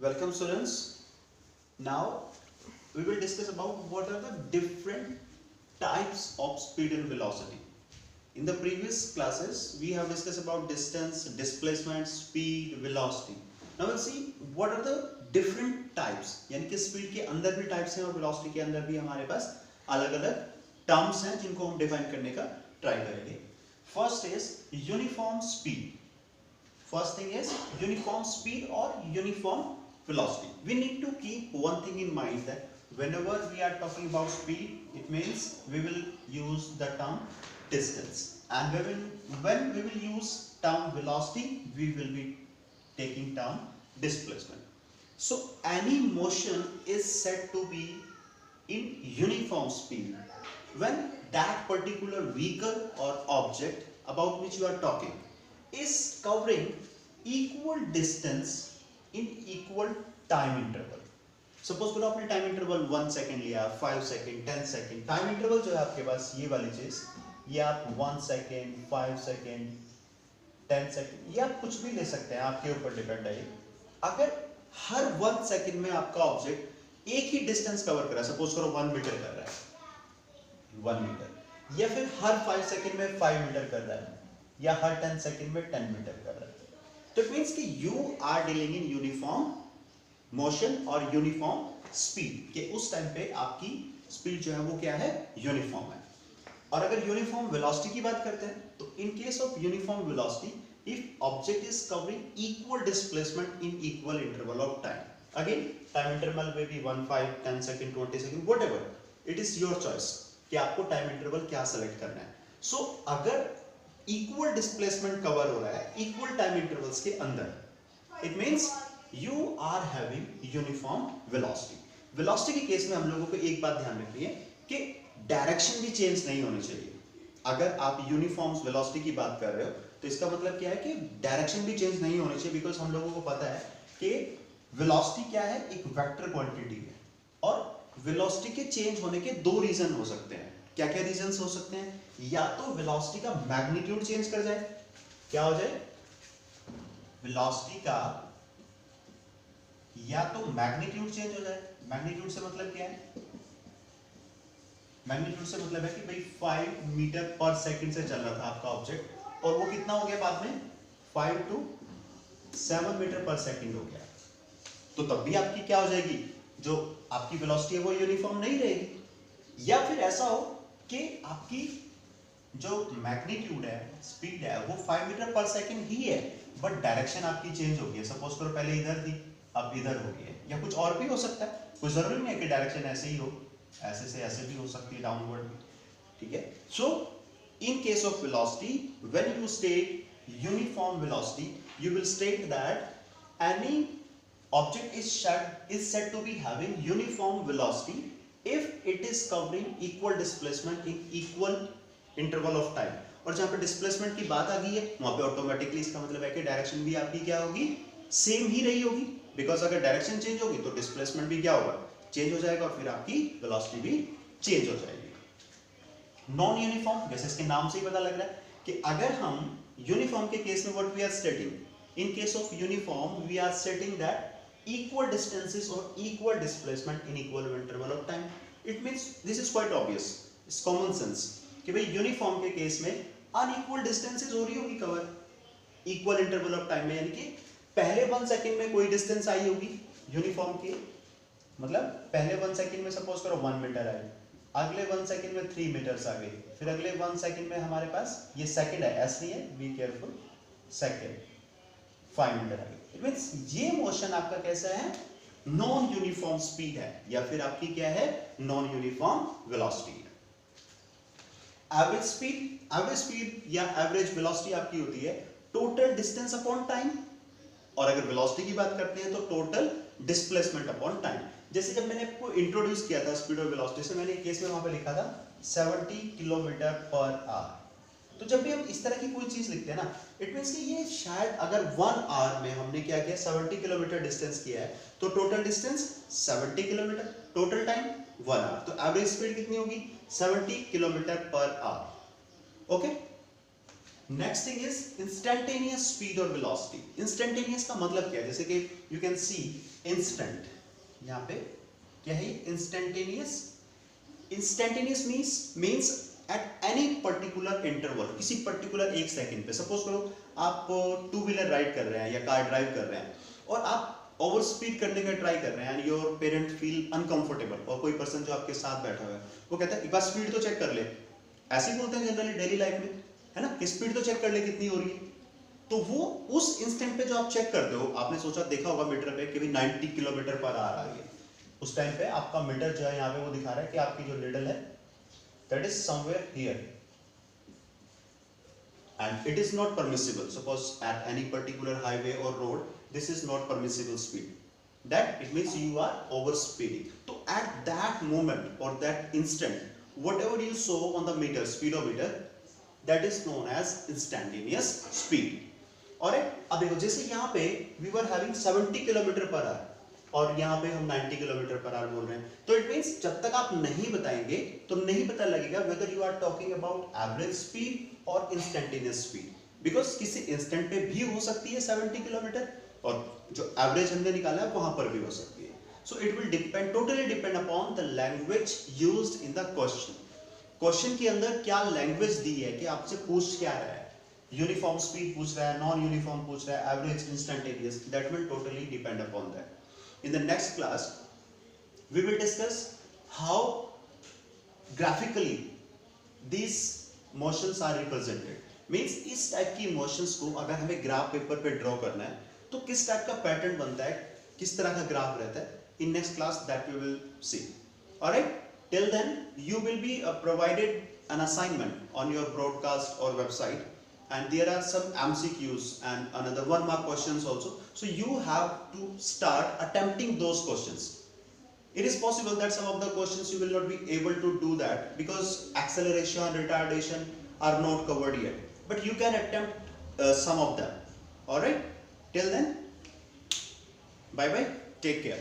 Welcome students. Now we will discuss about what are the different types of speed and velocity. In the previous classes we have discussed about distance, displacement, speed, velocity. Now we'll see what are the different types. यानी कि speed के अंदर भी types हैं और velocity के अंदर भी हमारे पास अलग-अलग terms हैं जिनको हम define करने का try करेंगे. First is uniform speed. First thing is uniform speed or uniform velocity. We need to keep one thing in mind that whenever we are talking about speed, it means we will use the term distance, and when we will use term velocity, we will be taking term displacement. So any motion is said to be in uniform speed when that particular vehicle or object about which you are talking is covering equal distance in equal time interval. Suppose करो आपने time interval 1 second लिया, 5 second, 10 second. Time interval जो है आपके पास ये वाली चीज, ये आप 1 सेकंड, 5 सेकंड, 10 सेकंड, ये आप कुछ भी ले सकते हैं, आपके ऊपर डिपेंड है. अगर हर 1 सेकंड में आपका ऑब्जेक्ट एक ही डिस्टेंस कवर कर रहा है, सपोज करो 1 मीटर कर रहा है, 1 मीटर, या फिर हर 5 सेकंड में 5 मीटर कर रहा है, या हर 10 सेकंड में 10 मीटर कर रहा है, तो इट मींस कि you are dealing in uniform motion और यूनिफॉर्म स्पीड के उस टाइम पे आपकी स्पीड जो है वो क्या है, यूनिफॉर्म है. और अगर यूनिफॉर्म वेलोसिटी की बात करते हैं तो इन case of uniform velocity if object is covering equal displacement in equal interval of time, again time interval में भी 1, 5, 10 second, 20 second, whatever, it is your choice कि आपको टाइम इंटरवल क्या सेलेक्ट करना है. सो अगर इक्वल डिस्प्लेसमेंट कवर हो रहा है इक्वल टाइम इंटरवल्स के अंदर, it means you are having uniform velocity. Velocity के केस में हम लोगों को एक बात ध्यान रखनी है कि डायरेक्शन भी चेंज नहीं होनी चाहिए. अगर आप यूनिफॉर्म वेलोसिटी की बात कर रहे हो तो इसका मतलब क्या है कि डायरेक्शन भी चेंज नहीं होनी चाहिए, बिकॉज हम लोगों को पता है कि वेलोसिटी क्या है, एक वेक्टर क्वांटिटी है, और वेलोसिटी के चेंज होने के दो रीजन हो सकते हैं. क्या क्या रीजंस हो सकते हैं? या तो वेलोसिटी का मैग्नीट्यूड चेंज कर जाए, क्या हो जाए, वेलोसिटी का या तो मैग्नीट्यूड चेंज हो जाए. मैग्नीट्यूड से मतलब क्या है? मैग्नीट्यूड से मतलब है कि भाई 5 मीटर पर सेकंड से चल रहा था आपका ऑब्जेक्ट और वो कितना हो गया बाद में, 5 to 7 मीटर पर सेकंड हो गया, तो तब भी आपकी क्या हो जाएगी, जो आपकी वेलोसिटी है वो यूनिफॉर्म नहीं रहेगी. या फिर ऐसा हो कि आपकी जो मैग्नीट्यूड है, स्पीड है, वो 5 मीटर पर सेकंड ही है, बट डायरेक्शन आपकी चेंज हो गई है. सपोज करो पहले इधर थी, अब इधर हो गई है, या कुछ और भी हो सकता है, कोई जरूरी नहीं है कि डायरेक्शन ऐसे ही हो, ऐसे से ऐसे भी हो सकती है, डाउनवर्ड भी. ठीक है. So in case of velocity, when you state uniform velocity, you will state that any object is said to be having uniform velocity if it is covering equal displacement in equal interval of time. और जहां पे displacement की बात आ गई है वहां पे automatically इसका मतलब है कि डायरेक्शन भी आपकी क्या होगी, सेम ही रही होगी, बिकॉज अगर डायरेक्शन चेंज होगी तो डिस्प्लेसमेंट भी क्या होगा, चेंज हो जाएगा, और फिर आपकी वेलोसिटी भी चेंज हो जाएगी. नॉन यूनिफॉर्म, जैसे इसके नाम से ही पता लग रहा है कि अगर हम यूनिफॉर्म के केस में what we are stating, in case of uniform we are stating that equal distances or equal displacement in equal interval of time. It means this is quite obvious, it's common sense कि भाई uniform के case में unequal distances हो रही होगी cover equal interval of time में, यानी कि पहले 1 सेकंड में कोई डिस्टेंस आई होगी यूनिफॉर्म के, मतलब पहले 1 सेकंड में सपोज करो 1 मीटर आई, अगले 1 सेकंड में 3 मीटर्स आ गई, फिर अगले 1 सेकंड में हमारे पास ये सेकंड है, एस नहीं है, बी केयरफुल, सेकंड 5 मीटर आ गई. इट मींस ये मोशन आपका कैसा है, नॉन यूनिफॉर्म स्पीड है, या फिर आपकी क्या है, नॉन यूनिफॉर्म वेलोसिटी है. एवरेज स्पीड या एवरेज वेलोसिटी आपकी होती है टोटल डिस्टेंस अपॉन टाइम, और अगर वेलोसिटी की बात करते हैं तो टोटल डिस्प्लेसमेंट अपॉन टाइम. जैसे जब मैंने आपको इंट्रोड्यूस किया था स्पीड और वेलोसिटी से, मैंने एक केस में वहां पे लिखा था 70 किलोमीटर पर आवर. तो जब भी हम इस तरह की कोई चीज लिखते हैं ना, इट मींस कि ये शायद अगर 1 आवर में हमने क्या किया, 70 किलोमीटर डिस्टेंस किया है, तो total distance 70 kilometre, total time 1 hour, तो एवरेज स्पीड कितनी होगी, 70 kilometre per hour. Okay. Next thing is instantaneous speed और वेलोसिटी। इंस्टेंटेनियस का मतलब क्या है, जैसे कि यू कैन सी इंस्टेंट, यहाँ पे क्या है instantaneous. Instantaneous means at any particular interval, किसी पर्टिकुलर एक सेकंड पे। सपोज करो आप टू व्हीलर राइड कर रहे हैं या कार ड्राइव कर रहे हैं और आप ओवर स्पीड करने का ट्राई कर रहे हैं and your parent feel uncomfortable, और कोई पर्सन जो आपके साथ बैठा हुआ है वो कहता है एक बार स्पीड तो चेक कर ले। ऐसे ही बोलते हैं जनरली डेली लाइफ में, है ना, कि स्पीड तो चेक कर ले कितनी हो रही है। तो वो उस इंस्टेंट पे जो आप चेक करते हो, आपने सोचा देखा होगा मीटर पे कि भाई 90 किलोमीटर पर आ रही है, उस टाइम पे आपका मीटर जो है यहाँ पे वो दिखा रहा है कि आपकी जो निडल है that is somewhere here and it is not permissible. Suppose at any particular highway or road this is not permissible speed, that it means you are over speeding. So at that moment or that instant whatever you saw on the meter, speedometer, that is known as instantaneous speed. Alright, अब देखो जैसे यहाँ पे we were having 70 kilometre per our और यहाँ पे हम 90 kilometre per our बोल रहे हैं, तो इट मींस जब तक आप नहीं बताएंगे तो नहीं पता लगेगा whether you are talking about average speed और इंस्टेंटेनियस स्पीड, बिकॉज किसी इंस्टेंट पे भी हो सकती है 70 किलोमीटर और जो एवरेज हमने निकाला है वहां पर भी हो सकती है. So it will depend, totally depend upon the language used in the question. Question के अंदर क्या लैंग्वेज दी है कि आपसे पूछ क्या रहा है, यूनिफॉर्म स्पीड पूछ रहा है, नॉन यूनिफॉर्म पूछ रहा है, average, instantaneous, that will totally depend upon that. In the next class we will discuss how graphically these motions are represented. Means इस टाइप की मोशंस को अगर हमें ग्राफ पेपर पे ड्रॉ करना है तो किस टाइप का पैटर्न बनता है, किस तरह का ग्राफ रहता है. In next class that we will see. Alright, till then you will be provided an assignment on your broadcast or website, and there are some MCQs and another 1 mark questions also. So you have to start attempting those questions. It is possible that some of the questions you will not be able to do that because acceleration, retardation are not covered yet, but you can attempt some of them. All right, till then, bye bye, take care.